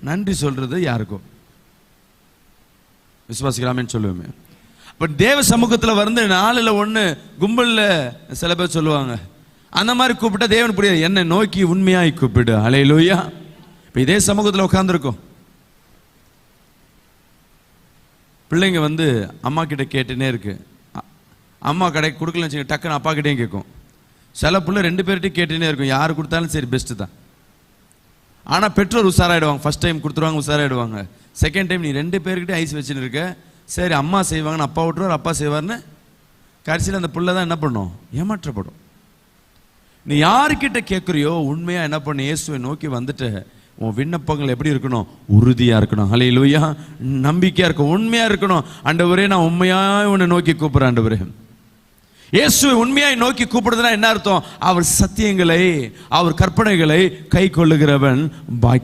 நன்றி சொல்றது யாருக்கும் விசுவாசிக்கலாமேன்னு சொல்லுவேன். இப்போ தேவ சமூகத்தில் வந்து 4-1 கும்பலில் சில பேர் சொல்லுவாங்க, அந்த மாதிரி கூப்பிட்டா தேவன் புரியாது, என்னை நோக்கி உண்மையாய் கூப்பிடு. ஹல்லேலூயா. இப்போ இதே சமூகத்தில் உட்காந்துருக்கோம், பிள்ளைங்க வந்து அம்மா கிட்ட கேட்டுனே இருக்கு, அம்மா கடைக்கு கொடுக்கலன்னு வச்சுக்க டக்குன்னு அப்பா கிட்டேயும் கேட்கும். சில பிள்ளை 2 பேர்கிட்டையும் கேட்டுனே இருக்கும், யார் கொடுத்தாலும் சரி பெஸ்ட்டு தான். ஆனால் பெற்றோர் உஷாராயிடுவாங்க, ஃபர்ஸ்ட் டைம் கொடுத்துருவாங்க உஷாராயிடுவாங்க, செகண்ட் டைம் நீ 2 பேர்கிட்ட ஐஸ் வச்சுன்னு இருக்க, சரி அம்மா செய்வாங்கன்னு அப்பா விட்டுருவார், அப்பா செய்வார்னு கடைசியில் அந்த பிள்ளை தான் என்ன பண்ணும், ஏமாற்றப்படும். நீ யாருக்கிட்ட கேட்குறியோ உண்மையாக என்ன பண்ண, இயேசுவை நோக்கி வந்துட்டு உன் விண்ணப்பங்கள் எப்படி இருக்கணும், உறுதியாக இருக்கணும். ஹல்லேலூயா. நம்பிக்கையாக இருக்கணும், உண்மையாக இருக்கணும். ஆண்டவரே நான் உண்மையாக உன்னை நோக்கி கூப்பிட்றேன். ஆண்டவரே இயேசுவை உண்மையாய் நோக்கி கூப்பிடுறதுனா என்ன அர்த்தம், அவர் சத்தியங்களை அவர் கற்பனைகளை கை கொள்ளுகிறவன் பாக்கியவான்.